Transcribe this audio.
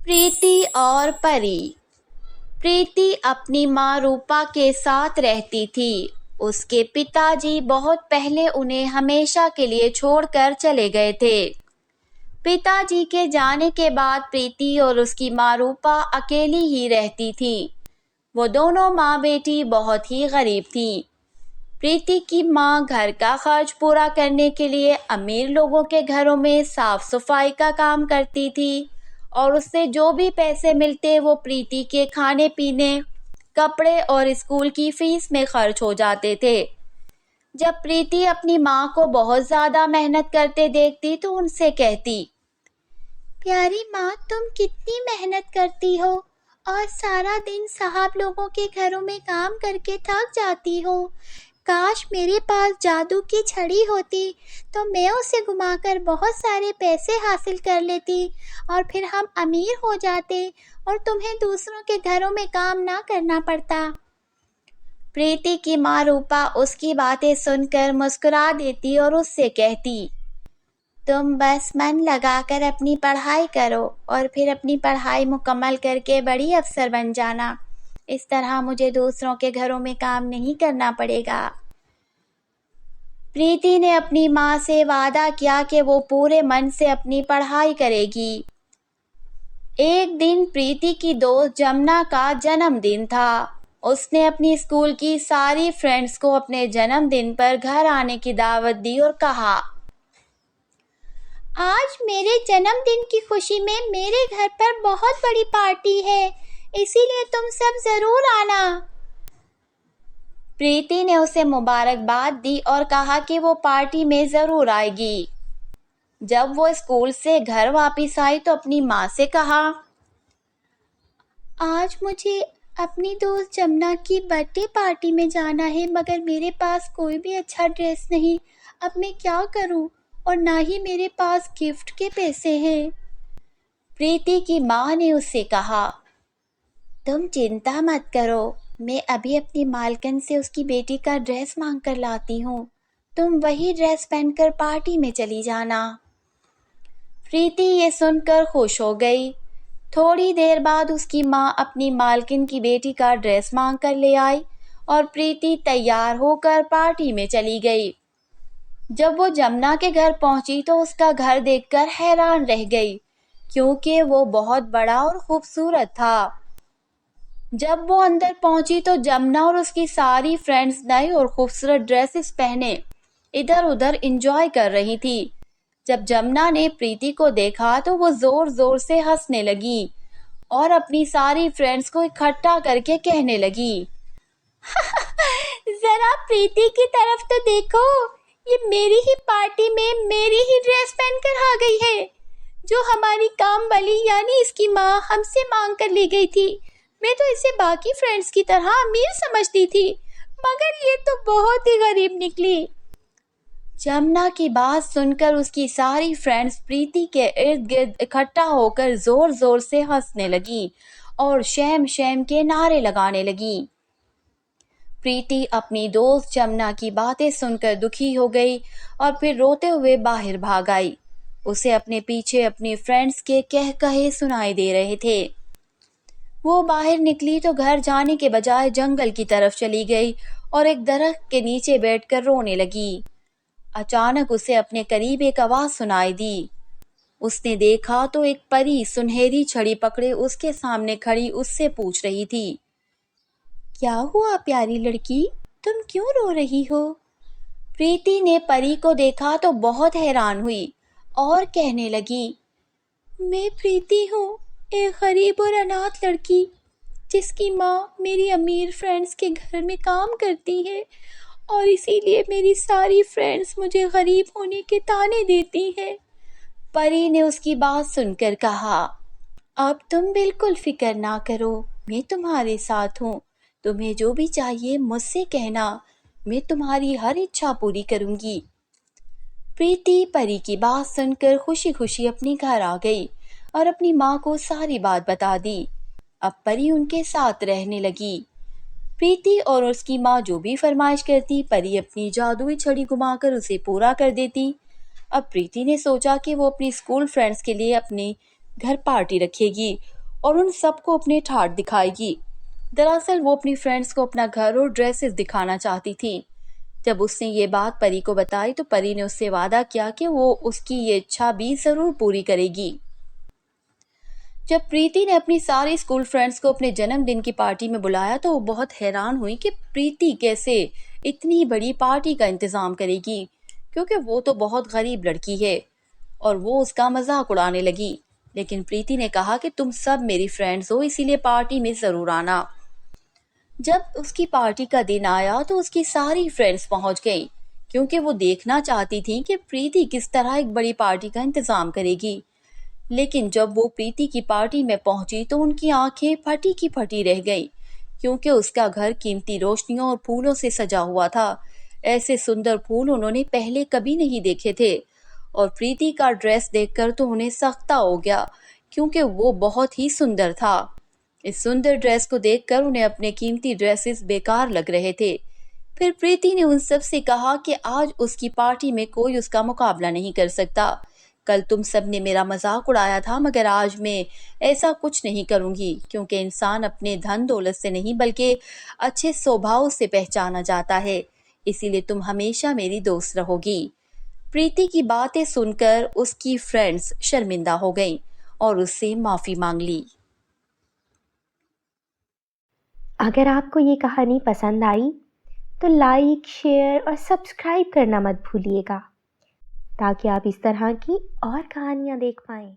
प्रीति और परी। प्रीति अपनी माँ रूपा के साथ रहती थी। उसके पिताजी बहुत पहले उन्हें हमेशा के लिए छोड़कर चले गए थे। पिताजी के जाने के बाद प्रीति और उसकी माँ रूपा अकेली ही रहती थी। वो दोनों माँ बेटी बहुत ही गरीब थी। प्रीति की माँ घर का खर्च पूरा करने के लिए अमीर लोगों के घरों में साफ सफाई का काम करती थी और उससे जो भी पैसे मिलते वो प्रीति के खाने पीने, कपड़े और स्कूल की फीस में खर्च हो जाते थे। जब प्रीति अपनी माँ को बहुत ज़्यादा मेहनत करते देखती तो उनसे कहती, प्यारी माँ, तुम कितनी मेहनत करती हो और सारा दिन साहब लोगों के घरों में काम करके थक जाती हो। काश मेरे पास जादू की छड़ी होती तो मैं उसे घुमाकर बहुत सारे पैसे हासिल कर लेती और फिर हम अमीर हो जाते और तुम्हें दूसरों के घरों में काम ना करना पड़ता। प्रीति की माँ रूपा उसकी बातें सुनकर मुस्कुरा देती और उससे कहती, तुम बस मन लगाकर अपनी पढ़ाई करो और फिर अपनी पढ़ाई मुकम्मल करके बड़ी अफसर बन जाना। इस तरह मुझे दूसरों के घरों में काम नहीं करना पड़ेगा। प्रीति ने अपनी माँ से वादा किया कि वो पूरे मन से अपनी पढ़ाई करेगी। एक दिन प्रीति की दोस्त जमुना का जन्मदिन था। उसने अपनी स्कूल की सारी फ्रेंड्स को अपने जन्मदिन पर घर आने की दावत दी और कहा, आज मेरे जन्मदिन की खुशी में मेरे घर पर बहुत बड़ी पार्टी है, इसीलिए तुम सब जरूर आना। प्रीति ने उसे मुबारकबाद दी और कहा कि वो पार्टी में जरूर आएगी। जब वो स्कूल से घर वापस आई तो अपनी माँ से कहा, आज मुझे अपनी दोस्त जमुना की बर्थडे पार्टी में जाना है, मगर मेरे पास कोई भी अच्छा ड्रेस नहीं। अब मैं क्या करूं? और ना ही मेरे पास गिफ्ट के पैसे हैं। प्रीति की माँ ने उससे कहा, तुम चिंता मत करो, मैं अभी अपनी मालकिन से उसकी बेटी का ड्रेस मांग कर लाती हूँ। तुम वही ड्रेस पहनकर पार्टी में चली जाना। प्रीति ये सुनकर खुश हो गई। थोड़ी देर बाद उसकी माँ अपनी मालकिन की बेटी का ड्रेस मांग कर ले आई और प्रीति तैयार होकर पार्टी में चली गई। जब वो जमुना के घर पहुंची तो उसका घर देखकर हैरान रह गई, क्योंकि वो बहुत बड़ा और खूबसूरत था। जब वो अंदर पहुंची तो जमुना और उसकी सारी फ्रेंड्स नए और खूबसूरत ड्रेसेस पहने इधर उधर एंजॉय कर रही थी। जब जमुना ने प्रीति को देखा तो वो जोर जोर से हंसने लगी और अपनी सारी फ्रेंड्स को इकट्ठा करके कहने लगी, जरा प्रीति की तरफ तो देखो, ये मेरी ही पार्टी में मेरी ही ड्रेस पहनकर आ गई है, जो हमारी काम वाली यानी इसकी माँ हमसे मांग कर ले गई थी। मैं तो इसे बाकी फ्रेंड्स की तरह अमीर समझती थी, मगर ये तो बहुत ही गरीब निकली। जमुना की बात सुनकर उसकी सारी फ्रेंड्स प्रीति के इर्द गिर्द इकट्ठा होकर जोर जोर से हंसने लगी और शैम शैम के नारे लगाने लगी। प्रीति अपनी दोस्त जमुना की बातें सुनकर दुखी हो गई और फिर रोते हुए बाहर भाग आई। उसे अपने पीछे अपनी फ्रेंड्स के कह कहे सुनाई दे रहे थे। वो बाहर निकली तो घर जाने के बजाय जंगल की तरफ चली गई और एक दरख्त के नीचे बैठकर रोने लगी। अचानक उसे अपने करीब एक आवाज सुनाई दी। उसने देखा तो एक परी सुनहरी छड़ी पकड़े उसके सामने खड़ी उससे पूछ रही थी, क्या हुआ प्यारी लड़की, तुम क्यों रो रही हो? प्रीति ने परी को देखा तो बहुत हैरान हुई और कहने लगी, मैं प्रीति हूँ, एक गरीब और अनाथ लड़की जिसकी माँ मेरी अमीर फ्रेंड्स के घर में काम करती है और इसीलिए मेरी सारी फ्रेंड्स मुझे गरीब होने के ताने देती हैं। परी ने उसकी बात सुनकर कहा, अब तुम बिल्कुल फिक्र ना करो, मैं तुम्हारे साथ हूँ। तुम्हें जो भी चाहिए मुझसे कहना, मैं तुम्हारी हर इच्छा पूरी करूंगी। प्रीति परी की बात सुनकर खुशी खुशी अपने घर आ गई और अपनी माँ को सारी बात बता दी। अब परी उनके साथ रहने लगी। प्रीति और उसकी माँ जो भी फरमाइश करती परी अपनी जादुई छड़ी घुमाकर उसे पूरा कर देती। अब प्रीति ने सोचा कि वो अपनी स्कूल फ्रेंड्स के लिए अपने घर पार्टी रखेगी और उन सबको अपने ठाट दिखाएगी। दरअसल वो अपनी फ्रेंड्स को अपना घर और ड्रेसेस दिखाना चाहती थी। जब उसने ये बात परी को बताई तो परी ने उससे वादा किया कि वो उसकी ये इच्छा भी जरूर पूरी करेगी। जब प्रीति ने अपनी सारी स्कूल फ्रेंड्स को अपने जन्मदिन की पार्टी में बुलाया तो वो बहुत हैरान हुई कि प्रीति कैसे इतनी बड़ी पार्टी का इंतजाम करेगी, क्योंकि वो तो बहुत गरीब लड़की है। और वो उसका मजाक उड़ाने लगी। लेकिन प्रीति ने कहा कि तुम सब मेरी फ्रेंड्स हो, इसीलिए पार्टी में जरूर आना। जब उसकी पार्टी का दिन आया तो उसकी सारी फ्रेंड्स पहुंच गई, क्योंकि वो देखना चाहती थी कि प्रीति किस तरह एक बड़ी पार्टी का इंतजाम करेगी। लेकिन जब वो प्रीति की पार्टी में पहुंची तो उनकी आंखें फटी की फटी रह गई, क्योंकि उसका घर कीमती रोशनियों और फूलों से सजा हुआ था। ऐसे सुंदर फूल उन्होंने पहले कभी नहीं देखे थे। और प्रीति का ड्रेस देखकर तो उन्हें सख्ता हो गया, क्योंकि वो बहुत ही सुंदर था। इस सुंदर ड्रेस को देखकर उन्हें अपने कीमती ड्रेसेस बेकार लग रहे थे। फिर प्रीति ने उन सब से कहा कि आज उसकी पार्टी में कोई उसका मुकाबला नहीं कर सकता। कल तुम सब ने मेरा मजाक उड़ाया था, मगर आज मैं ऐसा कुछ नहीं करूंगी, क्योंकि इंसान अपने धन दौलत से नहीं बल्कि अच्छे स्वभाव से पहचाना जाता है। इसीलिए तुम हमेशा मेरी दोस्त रहोगी। प्रीति की बातें सुनकर उसकी फ्रेंड्स शर्मिंदा हो गईं और उससे माफी मांग ली। अगर आपको ये कहानी पसंद आई तो लाइक, शेयर और सब्सक्राइब करना मत भूलिएगा, ताकि आप इस तरह की और कहानियाँ देख पाएं।